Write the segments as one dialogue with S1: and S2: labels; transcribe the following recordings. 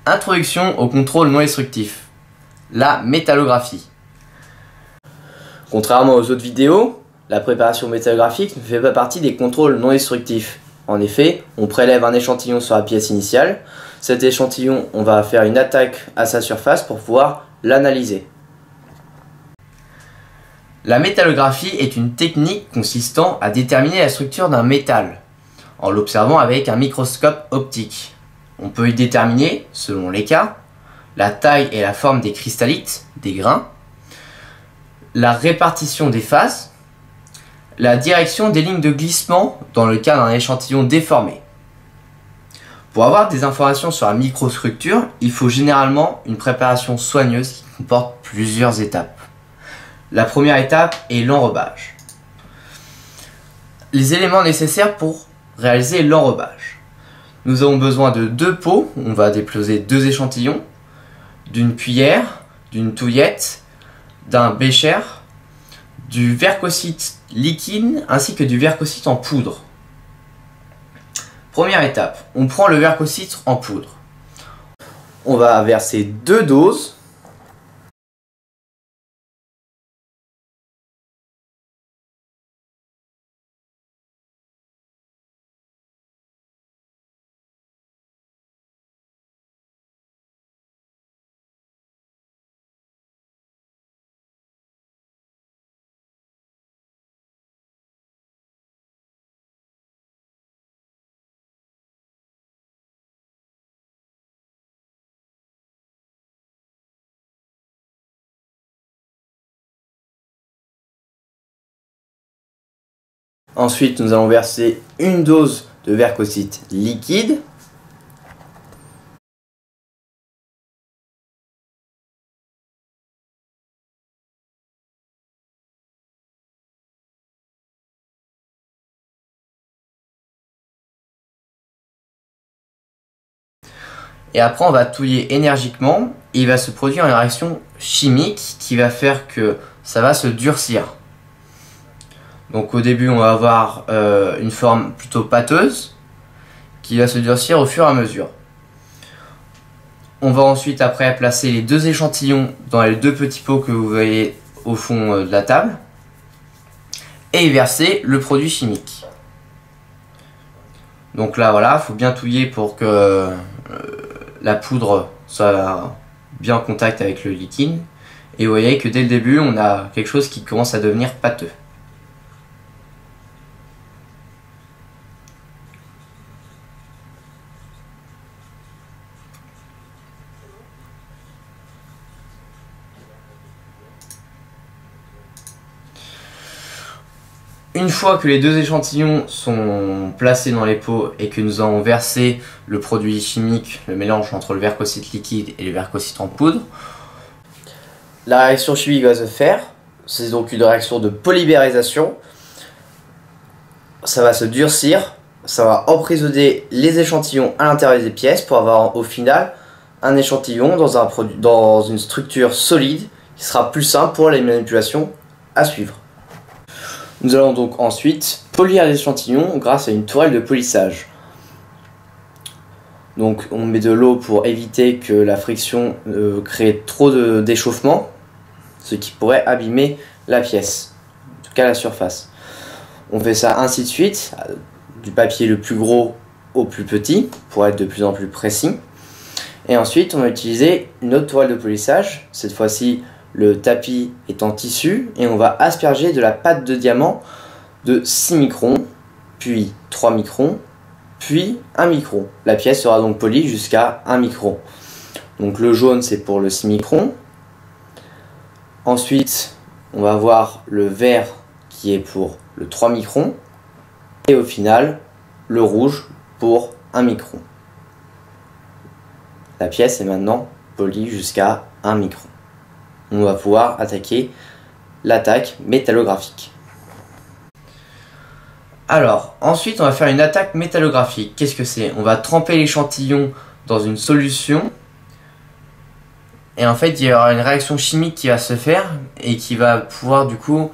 S1: Introduction au contrôle non destructif, la métallographie. Contrairement aux autres vidéos, la préparation métallographique ne fait pas partie des contrôles non destructifs. En effet, on prélève un échantillon sur la pièce initiale. Cet échantillon, on va faire une attaque à sa surface pour pouvoir l'analyser. La métallographie est une technique consistant à déterminer la structure d'un métal en l'observant avec un microscope optique. On peut y déterminer, selon les cas, la taille et la forme des cristallites, des grains, la répartition des phases, la direction des lignes de glissement dans le cas d'un échantillon déformé. Pour avoir des informations sur la microstructure, il faut généralement une préparation soigneuse qui comporte plusieurs étapes. La première étape est l'enrobage. Les éléments nécessaires pour réaliser l'enrobage. Nous avons besoin de 2 pots, on va déposer 2 échantillons, d'une cuillère, d'une touillette, d'un bécher, du vercocite liquide ainsi que du vercocite en poudre. Première étape, on prend le vercocite en poudre. On va verser 2 doses. Ensuite, nous allons verser une dose de vercocite liquide. Et après, on va touiller énergiquement et il va se produire une réaction chimique qui va faire que ça va se durcir. Donc au début, on va avoir une forme plutôt pâteuse qui va se durcir au fur et à mesure. On va ensuite après placer les 2 échantillons dans les 2 petits pots que vous voyez au fond de la table et y verser le produit chimique. Donc là voilà, il faut bien touiller pour que la poudre soit bien en contact avec le liquide. Et vous voyez que dès le début, on a quelque chose qui commence à devenir pâteux. Une fois que les 2 échantillons sont placés dans les pots et que nous avons versé le produit chimique, le mélange entre le vercocite liquide et le vercocite en poudre, la réaction chimique va se faire. C'est donc une réaction de polymérisation. Ça va se durcir, ça va emprisonner les échantillons à l'intérieur des pièces pour avoir au final un échantillon dans une structure solide qui sera plus simple pour les manipulations à suivre. Nous allons donc ensuite polir l'échantillon grâce à une tourelle de polissage. Donc on met de l'eau pour éviter que la friction crée trop d'échauffement, ce qui pourrait abîmer la pièce, en tout cas la surface. On fait ça ainsi de suite, du papier le plus gros au plus petit, pour être de plus en plus précis. Et ensuite on va utiliser une autre tourelle de polissage, cette fois-ci le tapis est en tissu et on va asperger de la pâte de diamant de 6 microns, puis 3 microns, puis 1 micron. La pièce sera donc polie jusqu'à 1 micron. Donc le jaune c'est pour le 6 microns. Ensuite on va avoir le vert qui est pour le 3 microns. Et au final le rouge pour 1 micron. La pièce est maintenant polie jusqu'à 1 micron. On va pouvoir attaquer l'attaque métallographique. Alors, ensuite on va faire une attaque métallographique. Qu'est-ce que c'est? On va tremper l'échantillon dans une solution et en fait il y aura une réaction chimique qui va se faire et qui va pouvoir du coup,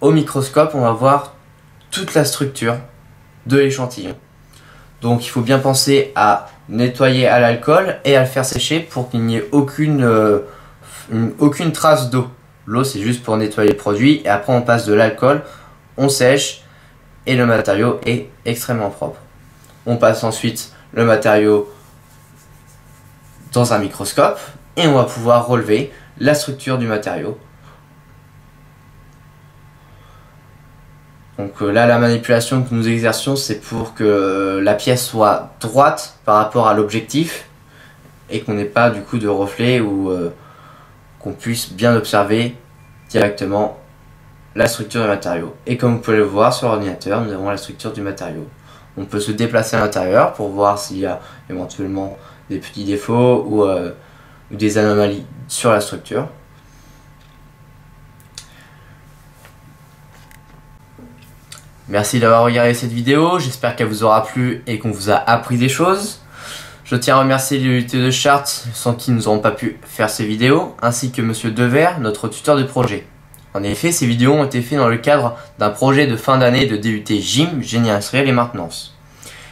S1: au microscope, on va voir toute la structure de l'échantillon. Donc il faut bien penser à nettoyer à l'alcool et à le faire sécher pour qu'il n'y ait aucune trace d'eau. L'eau, c'est juste pour nettoyer le produit, et après on passe de l'alcool, on sèche et le matériau est extrêmement propre. On passe ensuite le matériau dans un microscope et on va pouvoir relever la structure du matériau. Donc là, la manipulation que nous exercions, c'est pour que la pièce soit droite par rapport à l'objectif et qu'on n'ait pas du coup de reflet, ou qu'on puisse bien observer directement la structure du matériau. Et comme vous pouvez le voir sur l'ordinateur, nous avons la structure du matériau. On peut se déplacer à l'intérieur pour voir s'il y a éventuellement des petits défauts ou des anomalies sur la structure. Merci d'avoir regardé cette vidéo, j'espère qu'elle vous aura plu et qu'on vous a appris des choses. Je tiens à remercier l'unité de Chartres, sans qui nous n'aurons pas pu faire ces vidéos, ainsi que Monsieur Devers, notre tuteur de projet. En effet, ces vidéos ont été faites dans le cadre d'un projet de fin d'année de DUT GIM, Génie Industriel et Maintenance.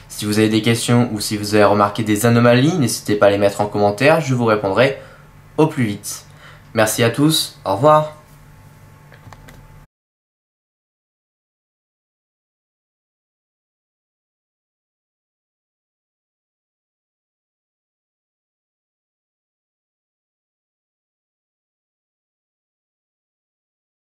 S1: Si vous avez des questions ou si vous avez remarqué des anomalies, n'hésitez pas à les mettre en commentaire, je vous répondrai au plus vite. Merci à tous, au revoir.